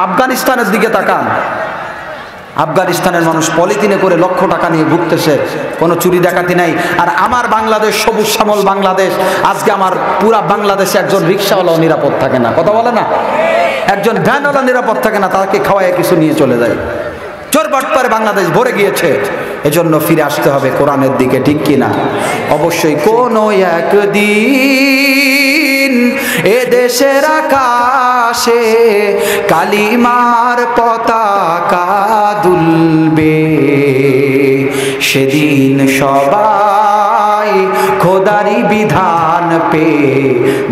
আফগানিস্তানের দিকে তাকান, আফগানিস্তানের মানুষ পলিথিনে করে লক্ষ টাকা নিয়ে ঘুরতেছে, কোনো চুরি ডাকাতি নাই। আর আমার বাংলাদেশ, সবুজ শ্যামল বাংলাদেশ, আজকে আমার পুরা বাংলাদেশে একজন রিক্সাওয়ালাও নিরাপদ থাকে না, কথা বলে না, একজন ভ্যানওয়ালা নিরাপদ থাকে না, তাকে খাওয়ায় কিছু নিয়ে চলে যায়। চোর বাটপারে বাংলাদেশ ভরে গিয়েছে। এজন্য ফিরে আসতে হবে কোরআনের দিকে, ঠিক কিনা? অবশ্যই কোনো একদিন এ দেশের আকাশে কালিমার পতাকা দুলবে, সেদিন সবাই খোদারি বিধান পে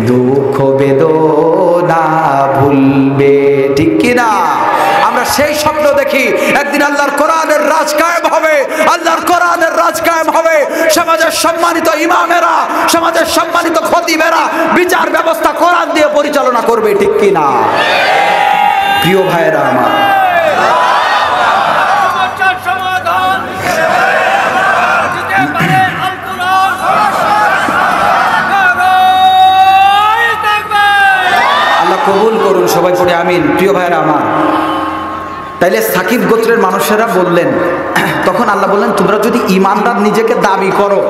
দুঃখ বেদনা ভুলবে, ঠিক কিনা? আমরা সেই স্বপ্ন দেখি, একদিন আল্লাহর কোরআনের রাজ কায়েম হবে, আল্লাহর কোরআনের রাজ কায়েম হবে। সমাজের সম্মানিত ইমামেরা, সমাজের সম্মানিত খতিবেরা বিচার ব্যবস্থা কোরআন দিয়ে পরিচালনা করবে, ঠিক কিনা? প্রিয় ভাইয়েরা আমার, আল্লাহ কবুল করুন, সবাই পড়ে আমিন। প্রিয় ভাইয়েরা আমার, তাইলে সাকিব গোত্রের মানুষেরা বললেন, তখন আল্লাহ বললেন তোমরা যদি ইমানদার নিজেকে দাবি করো।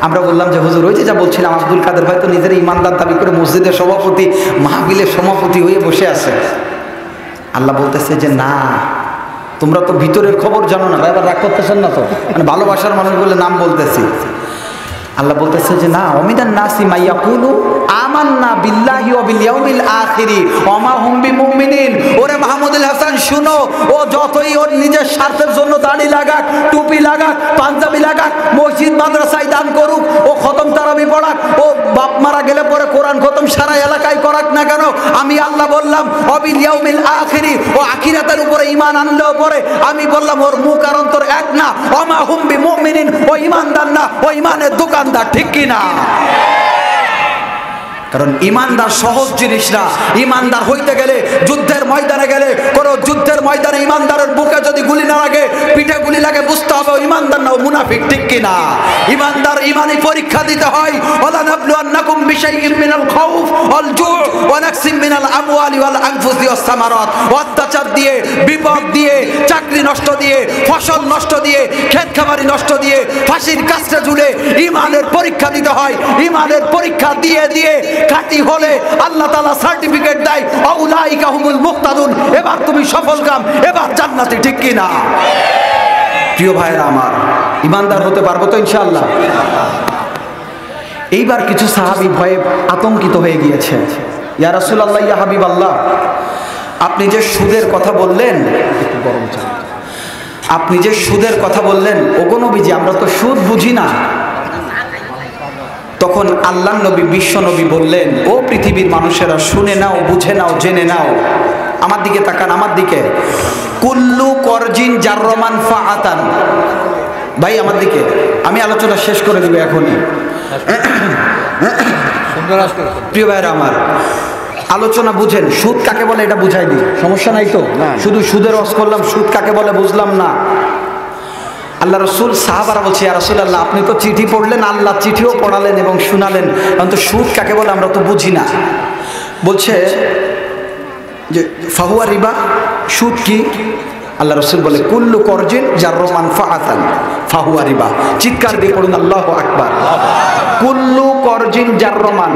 আমরা বললাম যে হুজুর, ওই যে যা বলছিলাম, আব্দুল কাদের ভাই তো নিজের ইমানদার দাবি করে মসজিদের সভাপতি, মাহফিলের সভাপতি হয়ে বসে আছে। আল্লাহ বলতেছে যে না, তোমরা তো ভিতরের খবর জানো না। এবার রাগ করতেছেন না তো? মানে ভালোবাসার মানুষ বলে নাম বলতেছি। আল্লাহ বলতেছে যে না, অমিদান নাসি মাইয়াকুলু আমান্না বিল্লাহি ওয়া বিল ইয়াউমিল আখিরি ওয়া মা হুম বিমুমিনিন। ওরে মাহমুদুল হাসান শুনো, ও যতই ওর নিজের স্বার্থের জন্য দাড়ি লাগাক, টুপি লাগাক, পাঞ্জাবি লাগাক, মসজিদ মাদ্রাসায় দান করুক, ও খতম তারাবি পড়াক, ও বাপ মারা গেলে পরে কোরআন খতম সারা এলাকায় করাক না কেন, আমি আল্লাহ বললাম ওয়া বিল ইয়াউমিল আখিরি, ও আখিরাতের উপরে ঈমান আনলেও পরে আমি বললাম ওর মুখ আর অন্তর এক না, ওয়া মা হুম বিমুমিনিন, ও ঈমানদার না, ও ঈমানের দোকান, ঠিক কিনা? কারণ ইমানদার সহজ জিনিস না। ইমানদার হইতে গেলে যুদ্ধের ময়দানে গেলে, কোন যুদ্ধের ময়দানে ইমানদারের বুকে যদি গুলি না লাগে, পিঠে গুলি লাগে, বুঝতে হবে ইমানদার না, মুনাফিক, ঠিক কিনা? ইমানদার ইমানি পরীক্ষা দিতে হয়। ওয়ালা নাবলুয়ান্নাকুম বিশাইইন মিনাল খাউফ ওয়াল জু' ওয়া নাকসিম মিনাল আমওয়ালি ওয়াল আনফুসি ওয়াস সামারাত। অত্যাচার দিয়ে, বিপদ দিয়ে, চাকরি নষ্ট দিয়ে, ফসল নষ্ট দিয়ে, ক্ষেত খামারি নষ্ট দিয়ে, ফাঁসির কাস্টে ঝুলে ইমানের পরীক্ষা দিতে হয়। ইমানের পরীক্ষা দিয়ে দিয়ে খাঁটি হলে আল্লাহ তাআলা সার্টিফিকেট দেয়, আউলাইকা হুমুল মুক্তাদুন, এবার তুমি সফলকাম, এবার জান্নাতে, ঠিক কিনা? প্রিয় ভাইরা আমার, ইমানদার হতে পারবো তো ইনশাআল্লাহ? এইবার কিছু সাহাবী ভয়ে আতঙ্কিত হয়ে গিয়েছে। ইয়া রাসূলুল্লাহ, ইয়া হাবিবাল্লাহ, আপনি যে সুদের কথা বললেন, একটু গরম চা, আপনি যে সুদের কথা বললেন, ওগো নবীজি, আমরা তো সুদ বুঝি না। তখন আল্লাহ নবী, বিশ্ব নবী বললেন, ও পৃথিবীর মানুষেরা, শুনে নাও, বুঝে নাও, জেনে নাও। আমার দিকে তাকান, আমার দিকে। কুল্লু করজিন জাররমান ফাআতান। ভাই আমার দিকে, আমি আলোচনা শেষ করে দিব এখনই। প্রিয় ভাইরা আমার, আলোচনা বুঝেন, সুদ কাকে বলে এটা বুঝাই দিই, সমস্যা নাই তো? শুধু সুদের রস করলাম, সুদ কাকে বলে বুঝলাম না। আল্লাহ রসুল, সাহাবারা বলছে, ইয়া রাসূলুল্লাহ, আপনি তো চিঠি পড়লেন, আল্লাহ চিঠিও পড়ালেন এবং শুনালেন, কিন্তু সুদ কাকে বলে আমরা তো বুঝি না। বলছে যে ফাহুয়া রিবা, সুদ কি? আল্লাহ রসুল বলে, কুল্লু করজিন জাররমান ফাআতান ফাহুয়া রিবা। চিৎকার দিয়ে পড়ুন আল্লাহু আকবার। কুল্লু করজিন জাররমান,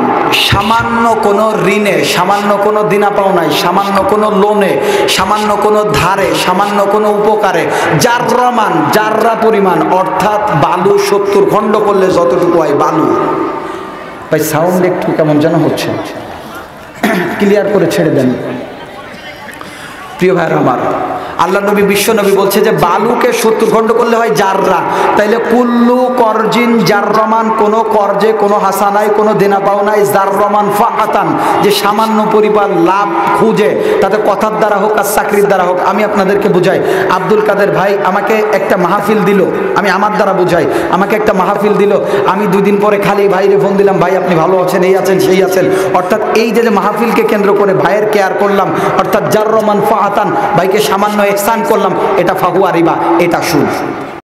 সামান্য কোনো ঋণে, সামান্য কোনো দিনা পাওনায়, সামান্য কোনো লোনে, সামান্য কোনো ধারে, সামান্য কোনো উপকারে, জাররমান, জাররা পরিমাণ, অর্থাৎ বালু 70 খণ্ড করলে যতটুকু হয় বালু। ভাই সাউন্ড একটু কেমন যেন হচ্ছে, ক্লিয়ার করে ছেড়ে দেন। প্রিয় ভাইরা আমার, আল্লাহ নবী, বিশ্ব নবী বলছে যে বালুকে 70 খণ্ড করলে হয় জাররা। তাইলে কুল্লু করজিন জাররমান, কোনো কর্জে, কোনো হাসানায়, কোনো দেনা পাওনায়, জাররমান ফাআতান, যে সামান্য পরিমাণ লাভ খুঁজে, তাতে কথার দ্বারা হোক আর চাকরির দ্বারা হোক। আমি আপনাদেরকে বুঝাই, আব্দুল কাদের ভাই আমাকে একটা মাহফিল দিল, আমি আমার দ্বারা বুঝাই, আমাকে একটা মাহফিল দিল, আমি 2 দিন পরে খালি ভাইরে ফোন দিলাম, ভাই আপনি ভালো আছেন, এই আছেন, সেই আছেন। অর্থাৎ এই যে মাহফিলকে কেন্দ্র করে ভাইয়ের কেয়ার করলাম, অর্থাৎ জাররমান ফাআতান, ভাইকে সামান্য ইহসান করলাম, এটা ফাহুয়া রিবা, এটা সুদ।